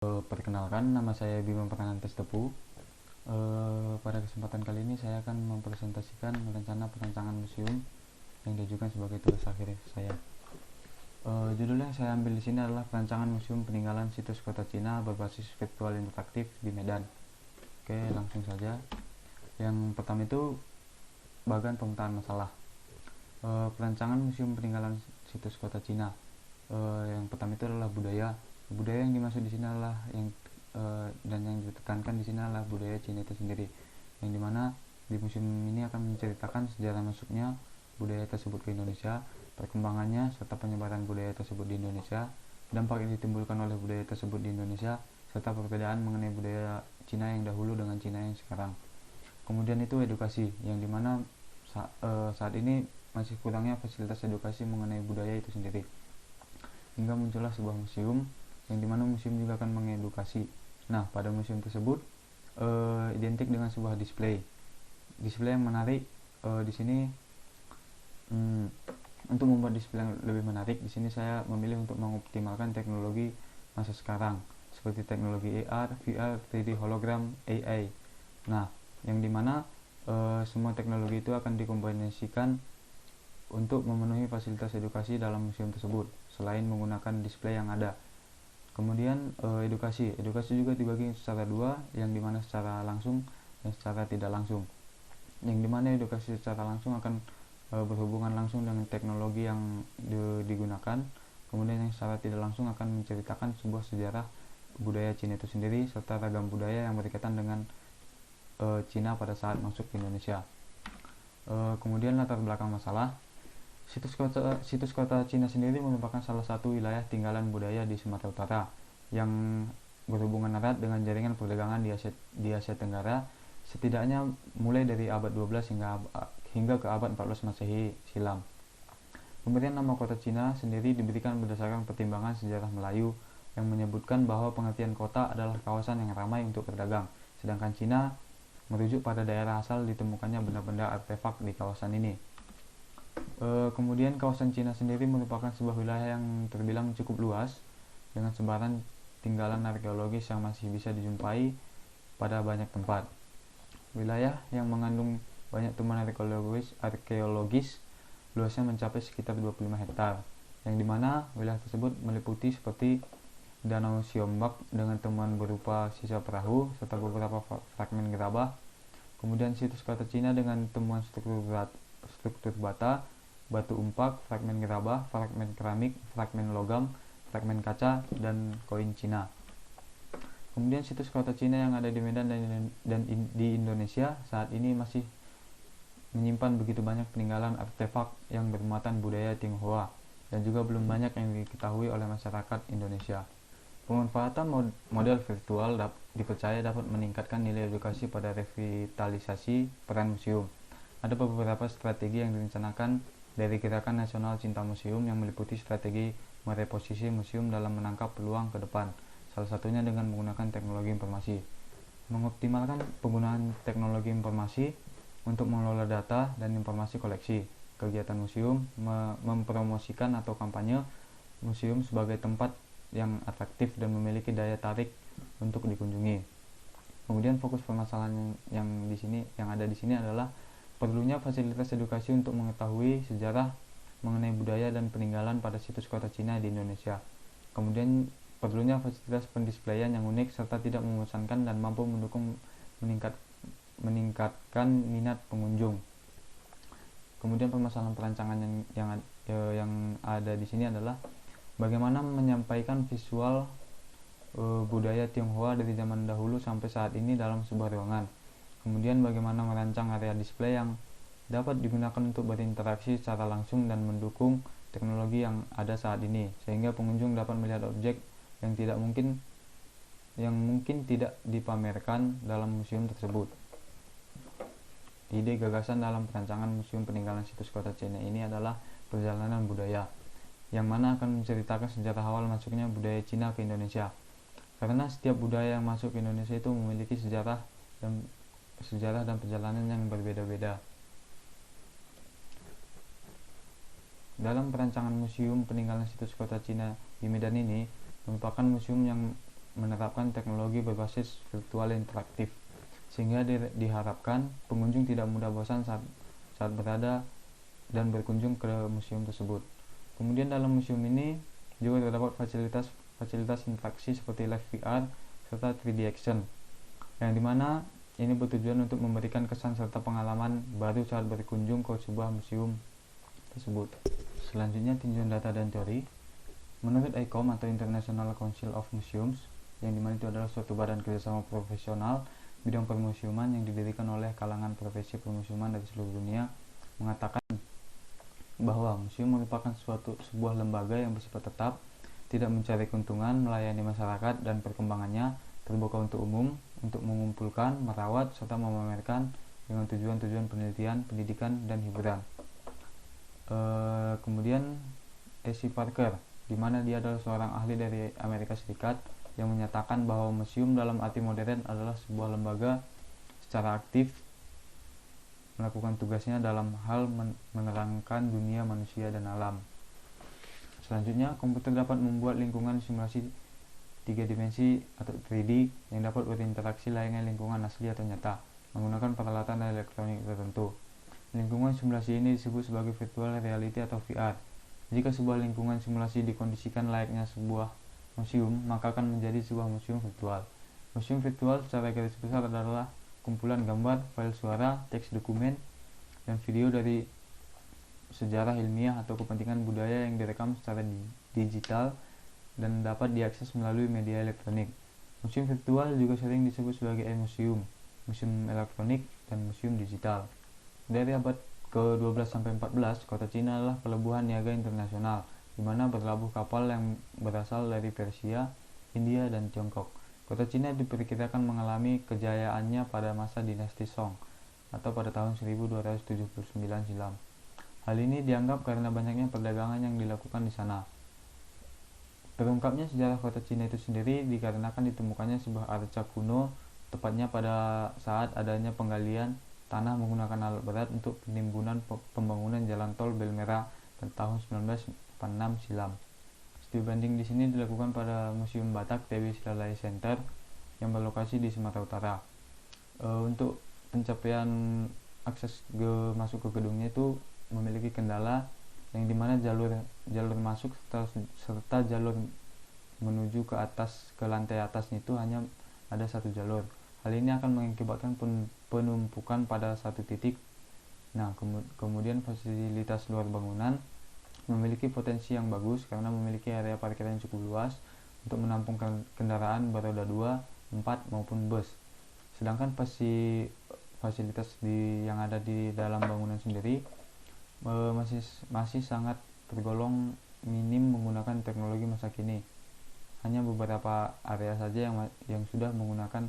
Perkenalkan, nama saya Bima Pranantes Tepu. Pada kesempatan kali ini saya akan mempresentasikan rencana perancangan museum yang diajukan sebagai tugas akhir saya. Judulnya yang saya ambil di sini adalah perancangan museum peninggalan situs kota Cina berbasis virtual interaktif di Medan. Oke, langsung saja. Yang pertama itu bagian pemetaan masalah. Perancangan museum peninggalan situs kota Cina. Yang pertama itu adalah budaya. Budaya yang dimaksud di sini adalah dan yang ditekankan di sini adalah budaya Cina itu sendiri, yang dimana di museum ini akan menceritakan sejarah masuknya budaya tersebut ke Indonesia, perkembangannya serta penyebaran budaya tersebut di Indonesia, dampak yang ditimbulkan oleh budaya tersebut di Indonesia, serta perbedaan mengenai budaya Cina yang dahulu dengan Cina yang sekarang. Kemudian itu edukasi, yang dimana saat ini masih kurangnya fasilitas edukasi mengenai budaya itu sendiri, hingga muncullah sebuah museum yang dimana museum juga akan mengedukasi. Nah, pada museum tersebut identik dengan sebuah display yang menarik. Di sini untuk membuat display yang lebih menarik, di sini saya memilih untuk mengoptimalkan teknologi masa sekarang seperti teknologi AR, VR, 3D hologram, AI. Nah, yang dimana semua teknologi itu akan dikombinasikan untuk memenuhi fasilitas edukasi dalam museum tersebut selain menggunakan display yang ada. Kemudian edukasi juga dibagi secara dua, yang dimana secara langsung dan secara tidak langsung. Yang dimana edukasi secara langsung akan berhubungan langsung dengan teknologi yang digunakan. Kemudian yang secara tidak langsung akan menceritakan sebuah sejarah budaya Cina itu sendiri serta ragam budaya yang berkaitan dengan Cina pada saat masuk ke Indonesia. Kemudian latar belakang masalah. Situs kota Cina sendiri merupakan salah satu wilayah tinggalan budaya di Sumatera Utara yang berhubungan erat dengan jaringan perdagangan di Asia Tenggara, setidaknya mulai dari abad 12 hingga ke abad 14 Masehi silam. Kemudian nama kota Cina sendiri diberikan berdasarkan pertimbangan sejarah Melayu yang menyebutkan bahwa pengertian kota adalah kawasan yang ramai untuk berdagang, sedangkan Cina merujuk pada daerah asal ditemukannya benda-benda artefak di kawasan ini. Kemudian kawasan Cina sendiri merupakan sebuah wilayah yang terbilang cukup luas dengan sebaran tinggalan arkeologis yang masih bisa dijumpai pada banyak tempat. Wilayah yang mengandung banyak temuan arkeologis luasnya mencapai sekitar 25 hektar, yang dimana wilayah tersebut meliputi seperti Danau Siombak dengan temuan berupa sisa perahu serta beberapa fragmen gerabah. Kemudian situs kota Cina dengan temuan struktur bata, batu umpak, fragmen gerabah, fragmen keramik, fragmen logam, fragmen kaca, dan koin Cina. Kemudian situs kota Cina yang ada di Medan dan di Indonesia saat ini masih menyimpan begitu banyak peninggalan artefak yang bermuatan budaya Tionghoa dan juga belum banyak yang diketahui oleh masyarakat Indonesia. Pemanfaatan model virtual dipercaya dapat meningkatkan nilai edukasi pada revitalisasi peran museum. Ada beberapa strategi yang direncanakan dari Gerakan Nasional Cinta Museum yang meliputi strategi mereposisi museum dalam menangkap peluang ke depan, salah satunya dengan menggunakan teknologi informasi. Mengoptimalkan penggunaan teknologi informasi untuk mengelola data dan informasi koleksi. Kegiatan museum mempromosikan atau kampanye museum sebagai tempat yang atraktif dan memiliki daya tarik untuk dikunjungi. Kemudian fokus permasalahan yang ada di sini adalah perlunya fasilitas edukasi untuk mengetahui sejarah mengenai budaya dan peninggalan pada situs kota Cina di Indonesia. Kemudian perlunya fasilitas pendisplayan yang unik serta tidak membosankan dan mampu mendukung meningkatkan minat pengunjung. Kemudian permasalahan perancangan yang ada di sini adalah bagaimana menyampaikan visual budaya Tionghoa dari zaman dahulu sampai saat ini dalam sebuah ruangan. Kemudian bagaimana merancang area display yang dapat digunakan untuk berinteraksi secara langsung dan mendukung teknologi yang ada saat ini, sehingga pengunjung dapat melihat objek yang mungkin tidak dipamerkan dalam museum tersebut. Ide gagasan dalam perancangan museum peninggalan situs kota Cina ini adalah perjalanan budaya, yang mana akan menceritakan sejarah awal masuknya budaya Cina ke Indonesia. Karena setiap budaya yang masuk ke Indonesia itu memiliki sejarah dan perjalanan yang berbeda-beda. Dalam perancangan museum peninggalan situs kota Cina di Medan ini merupakan museum yang menerapkan teknologi berbasis virtual interaktif, sehingga diharapkan pengunjung tidak mudah bosan saat berada dan berkunjung ke museum tersebut. Kemudian dalam museum ini juga terdapat fasilitas interaksi seperti live VR serta 3D action, yang dimana ini bertujuan untuk memberikan kesan serta pengalaman baru saat berkunjung ke sebuah museum tersebut. Selanjutnya, tinjauan data dan teori. Menurut ICOM atau International Council of Museums, yang dimana itu adalah suatu badan kerjasama profesional bidang permusiuman yang didirikan oleh kalangan profesi permusiuman dari seluruh dunia, mengatakan bahwa museum merupakan sebuah lembaga yang bersifat tetap, tidak mencari keuntungan, melayani masyarakat dan perkembangannya, terbuka untuk umum, untuk mengumpulkan, merawat, serta memamerkan dengan tujuan-tujuan penelitian, pendidikan, dan hiburan. Kemudian A.C. Parker, di mana dia adalah seorang ahli dari Amerika Serikat, yang menyatakan bahwa museum dalam arti modern adalah sebuah lembaga secara aktif melakukan tugasnya dalam hal menerangkan dunia manusia dan alam. Selanjutnya, komputer dapat membuat lingkungan simulasi 3 dimensi atau 3D yang dapat berinteraksi layaknya lingkungan asli atau nyata menggunakan peralatan elektronik tertentu. Lingkungan simulasi ini disebut sebagai virtual reality atau VR. Jika sebuah lingkungan simulasi dikondisikan layaknya sebuah museum, maka akan menjadi sebuah museum virtual. Museum virtual secara garis besar adalah kumpulan gambar, file suara, teks dokumen, dan video dari sejarah ilmiah atau kepentingan budaya yang direkam secara digital dan dapat diakses melalui media elektronik. Museum virtual juga sering disebut sebagai e-museum, museum elektronik, dan museum digital. Dari abad ke-12 sampai 14, kota Cina adalah pelabuhan niaga internasional, di mana berlabuh kapal yang berasal dari Persia, India, dan Tiongkok. Kota Cina diperkirakan mengalami kejayaannya pada masa dinasti Song, atau pada tahun 1279 silam. Hal ini dianggap karena banyaknya perdagangan yang dilakukan di sana. Terungkapnya sejarah kota Cina itu sendiri dikarenakan ditemukannya sebuah arca kuno, tepatnya pada saat adanya penggalian tanah menggunakan alat berat untuk penimbunan pembangunan jalan tol Bel Merah pada tahun 1946 silam. Studi banding di sini dilakukan pada Museum Batak TB Silalai Center yang berlokasi di Sumatera Utara. Untuk pencapaian akses masuk ke gedungnya itu memiliki kendala, yang dimana jalur masuk serta jalur menuju ke lantai atasnya itu hanya ada satu jalur. Hal ini akan mengakibatkan penumpukan pada satu titik. Nah, kemudian fasilitas luar bangunan memiliki potensi yang bagus karena memiliki area parkir yang cukup luas untuk menampung kendaraan beroda 2, 4 maupun bus. Sedangkan fasilitas yang ada di dalam bangunan sendiri masih sangat tergolong minim menggunakan teknologi masa kini. Hanya beberapa area saja yang sudah menggunakan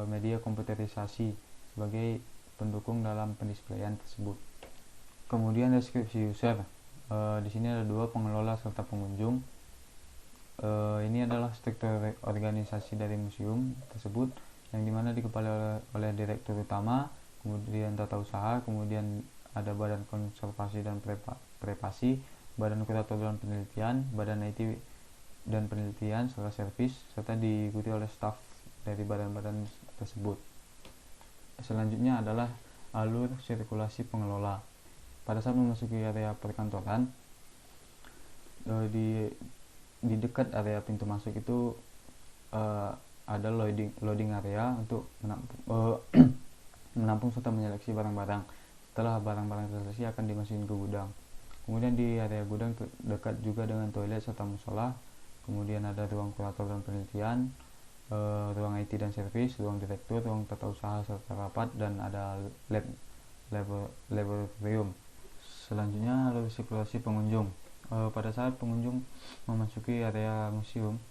media komputerisasi sebagai pendukung dalam pendisplayan tersebut. Kemudian deskripsi user. Di sini ada 2 pengelola serta pengunjung. Ini adalah struktur organisasi dari museum tersebut, yang dimana dikepalai oleh direktur utama, kemudian tata usaha, kemudian ada badan konservasi dan privasi, badan kurator dan penelitian, badan IT dan penelitian serta servis, serta diikuti oleh staf dari badan-badan tersebut. Selanjutnya adalah alur sirkulasi pengelola. Pada saat memasuki area perkantoran, di dekat area pintu masuk itu ada loading area untuk menampung serta menyeleksi barang-barang. Setelah barang-barang terselesai akan dimasukin ke gudang. Kemudian di area gudang dekat juga dengan toilet serta musola. Kemudian ada ruang kurator dan penelitian, ruang IT dan servis, ruang direktur, ruang tata usaha serta rapat, dan ada laboratorium. Selanjutnya adalah sirkulasi pengunjung. Pada saat pengunjung memasuki area museum,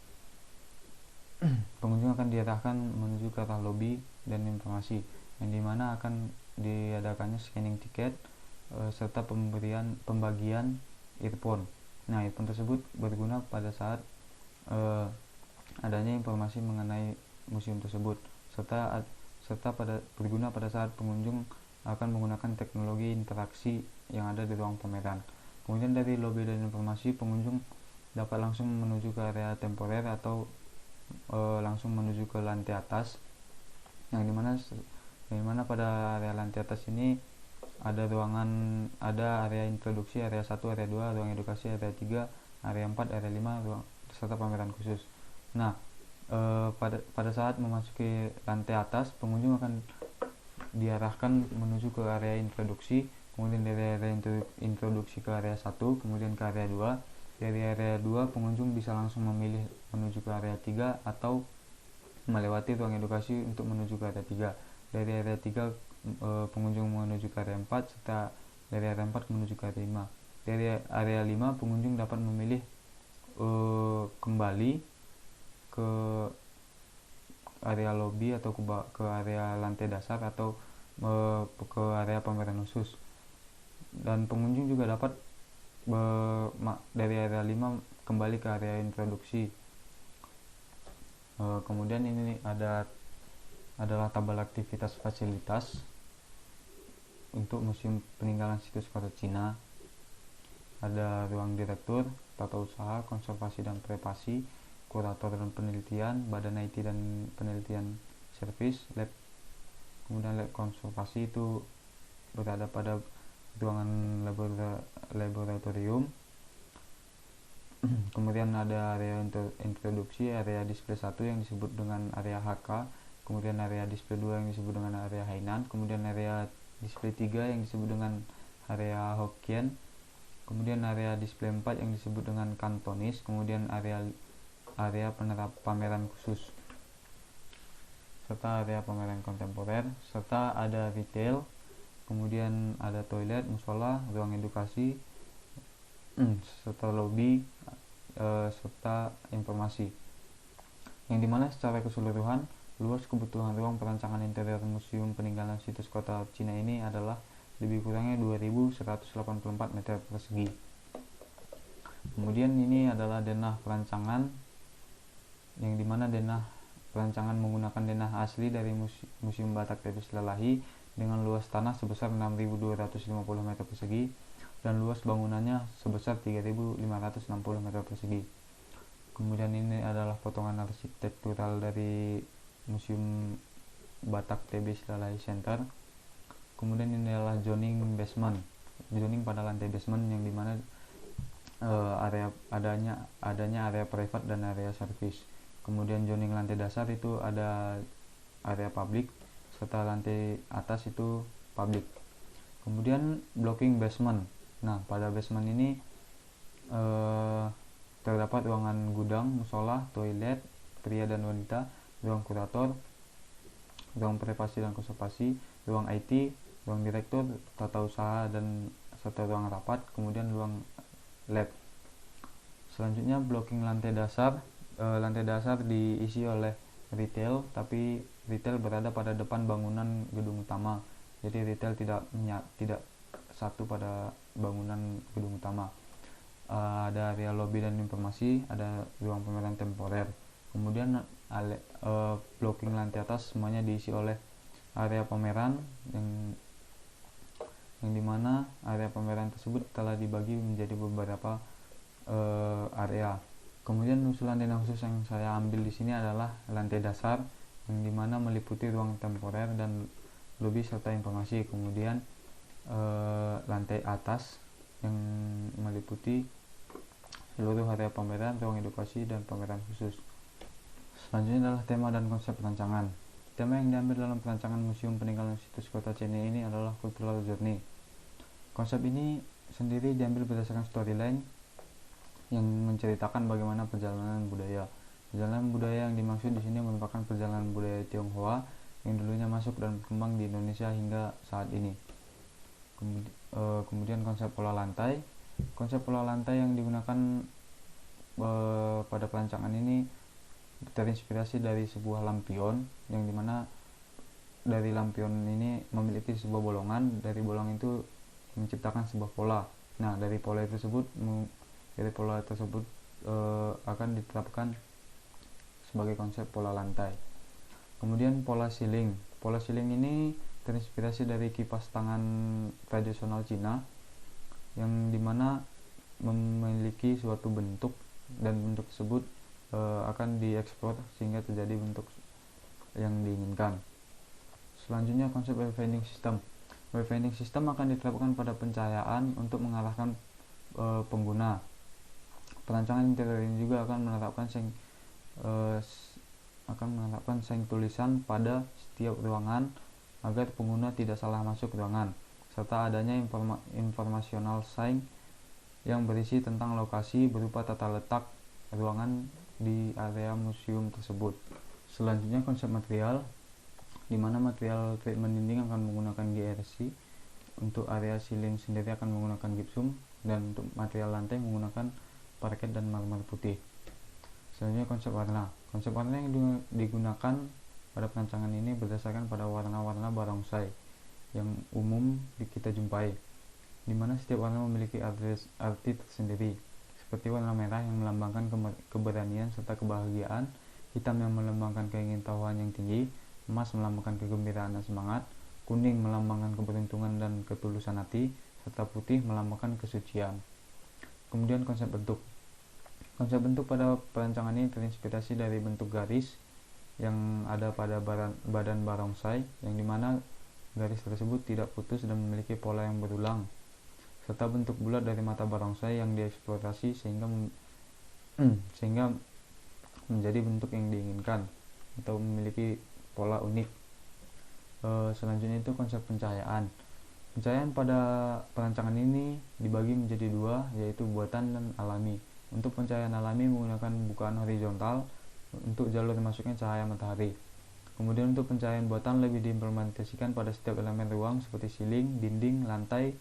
pengunjung akan diarahkan menuju ke arah lobi dan informasi, yang dimana akan diadakannya scanning tiket serta pembagian earphone. Nah, earphone tersebut berguna pada saat adanya informasi mengenai museum tersebut, serta berguna pada saat pengunjung akan menggunakan teknologi interaksi yang ada di ruang pameran. Kemudian dari lobi dan informasi, pengunjung dapat langsung menuju ke area temporer atau langsung menuju ke lantai atas, yang dimana pada area lantai atas ini ada area introduksi, area 1, area 2, ruang edukasi, area 3, area 4, area 5, serta pameran khusus. Nah, pada saat memasuki lantai atas, pengunjung akan diarahkan menuju ke area introduksi, kemudian dari area introduksi ke area 1, kemudian ke area 2. Dari area 2 pengunjung bisa langsung memilih menuju ke area 3 atau melewati ruang edukasi untuk menuju ke area 3. Dari area 3 pengunjung menuju ke area 4, serta dari area 4 menuju ke area 5. Dari area 5 pengunjung dapat memilih kembali ke area lobby atau ke area lantai dasar atau ke area pameran khusus. Dan pengunjung juga dapat dari area 5 kembali ke area introduksi. Kemudian ini adalah tabel aktivitas fasilitas untuk Museum Peninggalan Situs Kota Cina. Ada ruang direktur, tata usaha, konservasi dan privasi, kurator dan penelitian, badan IT dan penelitian service, lab. Kemudian lab konservasi itu berada pada ruangan laboratorium. Kemudian ada area introduksi, area display 1 yang disebut dengan area HK, kemudian area display 2 yang disebut dengan area Hainan, kemudian area display 3 yang disebut dengan area Hokkien, kemudian area display 4 yang disebut dengan Kantonis, kemudian area pameran khusus, serta area pameran kontemporer, serta ada retail, kemudian ada toilet, musola, ruang edukasi, serta lobby, serta informasi, yang dimana secara keseluruhan luas kebutuhan ruang perancangan interior Museum Peninggalan Situs Kota Cina ini adalah lebih kurangnya 2184 meter persegi. Kemudian ini adalah denah perancangan, yang dimana denah perancangan menggunakan denah asli dari Museum Batak Tebes Lelahi dengan luas tanah sebesar 6.250 meter persegi dan luas bangunannya sebesar 3.560 meter persegi. Kemudian ini adalah potongan arsitektural dari Museum Batak Tebes Lelahi Center. Kemudian ini adalah zoning basement, zoning pada lantai basement, yang dimana adanya area private dan area service. Kemudian zoning lantai dasar itu ada area publik, serta lantai atas itu publik. Kemudian blocking basement. Nah, pada basement ini terdapat ruangan gudang, musola, toilet pria dan wanita, ruang kurator, ruang privasi dan konservasi, ruang IT, ruang direktur, tata usaha dan serta ruang rapat, kemudian ruang lab. Selanjutnya blocking lantai dasar. Lantai dasar diisi oleh retail, tapi retail berada pada depan bangunan gedung utama. Jadi retail tidak satu pada bangunan gedung utama. Ada area lobby dan informasi, ada ruang pameran temporer. Kemudian blocking lantai atas semuanya diisi oleh area pameran, yang dimana area pameran tersebut telah dibagi menjadi beberapa area. Kemudian usulan denah khusus yang saya ambil di sini adalah lantai dasar, yang dimana meliputi ruang temporer dan lobby serta informasi. Kemudian lantai atas yang meliputi seluruh area pameran, ruang edukasi dan pameran khusus. Selanjutnya adalah tema dan konsep perancangan. Tema yang diambil dalam perancangan Museum Peninggalan Situs Kota Cina ini adalah Cultural Journey. Konsep ini sendiri diambil berdasarkan storyline yang menceritakan bagaimana perjalanan budaya. Perjalanan budaya yang dimaksud di sini merupakan perjalanan budaya Tionghoa yang dulunya masuk dan berkembang di Indonesia hingga saat ini. Kemudian konsep pola lantai. Konsep pola lantai yang digunakan pada perancangan ini terinspirasi dari sebuah lampion, yang dimana dari lampion ini memiliki sebuah bolongan. Dari bolongan itu menciptakan sebuah pola. Nah, dari pola tersebut akan diterapkan sebagai konsep pola lantai. Kemudian pola ceiling. Pola ceiling ini terinspirasi dari kipas tangan tradisional Cina, yang dimana memiliki suatu bentuk, dan bentuk tersebut akan dieksplor sehingga terjadi bentuk yang diinginkan. Selanjutnya konsep wayfinding system. Wayfinding system akan diterapkan pada pencahayaan untuk mengarahkan pengguna. Perancangan interior ini juga akan menerapkan seng tulisan pada setiap ruangan agar pengguna tidak salah masuk ruangan, serta adanya informasional sign yang berisi tentang lokasi berupa tata letak ruangan di area museum tersebut. Selanjutnya konsep material, di mana material treatment dinding akan menggunakan GRC, untuk area ceiling sendiri akan menggunakan gypsum, dan untuk material lantai menggunakan parket dan marmer putih. Selanjutnya konsep warna. Konsep warna yang digunakan pada perancangan ini berdasarkan pada warna-warna barongsai yang umum kita jumpai, di mana setiap warna memiliki arti tersendiri, seperti warna merah yang melambangkan keberanian serta kebahagiaan, hitam yang melambangkan keingintahuan yang tinggi, emas melambangkan kegembiraan dan semangat, kuning melambangkan keberuntungan dan ketulusan hati, serta putih melambangkan kesucian. Kemudian konsep bentuk. Konsep bentuk pada perancangan ini terinspirasi dari bentuk garis yang ada pada badan barongsai, yang dimana garis tersebut tidak putus dan memiliki pola yang berulang, serta bentuk bulat dari mata barongsai yang dieksplorasi sehingga menjadi bentuk yang diinginkan atau memiliki pola unik. Selanjutnya itu konsep pencahayaan. Pencahayaan pada perancangan ini dibagi menjadi dua, yaitu buatan dan alami. Untuk pencahayaan alami menggunakan bukaan horizontal untuk jalur masuknya cahaya matahari. Kemudian untuk pencahayaan buatan lebih diimplementasikan pada setiap elemen ruang seperti ceiling, dinding, lantai,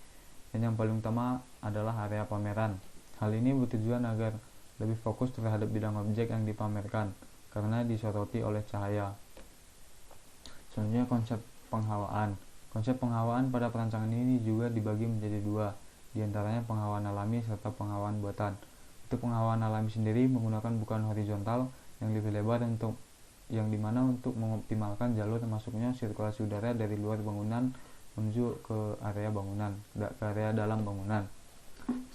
dan yang paling utama adalah area pameran. Hal ini bertujuan agar lebih fokus terhadap bidang objek yang dipamerkan karena disoroti oleh cahaya. Selanjutnya konsep penghawaan. Konsep penghawaan pada perancangan ini juga dibagi menjadi dua, diantaranya penghawaan alami serta penghawaan buatan. Untuk penghawaan alami sendiri menggunakan bukaan horizontal yang lebih lebar yang dimana untuk mengoptimalkan jalur masuknya sirkulasi udara dari luar bangunan menuju ke area dalam bangunan.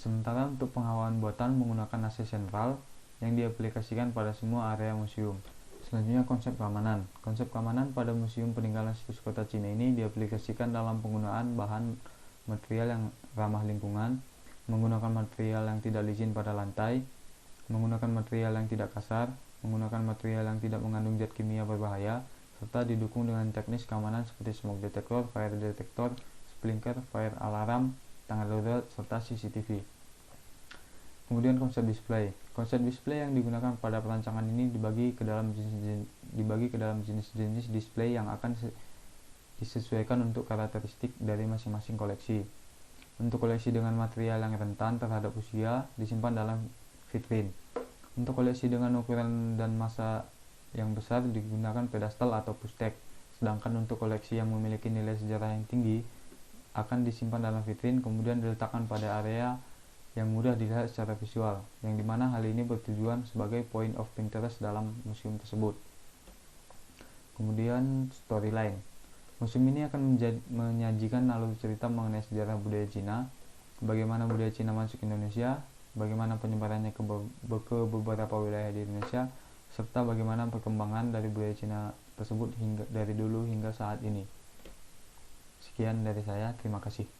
Sementara untuk penghawaan buatan menggunakan AC sentral yang diaplikasikan pada semua area museum. Selanjutnya konsep keamanan. Konsep keamanan pada Museum Peninggalan Situs Kota Cina ini diaplikasikan dalam penggunaan bahan material yang ramah lingkungan, menggunakan material yang tidak licin pada lantai, menggunakan material yang tidak kasar, menggunakan material yang tidak mengandung zat kimia berbahaya, serta didukung dengan teknis keamanan seperti smoke detector, fire detector, sprinkler, fire alarm, tangga darurat, serta CCTV. Kemudian konsep display. Konsep display yang digunakan pada perancangan ini dibagi ke dalam jenis-jenis display yang akan disesuaikan untuk karakteristik dari masing-masing koleksi. Untuk koleksi dengan material yang rentan terhadap usia disimpan dalam vitrin. Untuk koleksi dengan ukuran dan massa yang besar digunakan pedestal atau pustek. Sedangkan untuk koleksi yang memiliki nilai sejarah yang tinggi akan disimpan dalam vitrin, kemudian diletakkan pada area yang mudah dilihat secara visual, yang dimana hal ini bertujuan sebagai point of interest dalam museum tersebut. Kemudian storyline. Museum ini akan menyajikan alur cerita mengenai sejarah budaya Cina, bagaimana budaya Cina masuk Indonesia, bagaimana penyebarannya ke beberapa wilayah di Indonesia, serta bagaimana perkembangan dari budaya Cina tersebut dari dulu hingga saat ini. Sekian dari saya, terima kasih.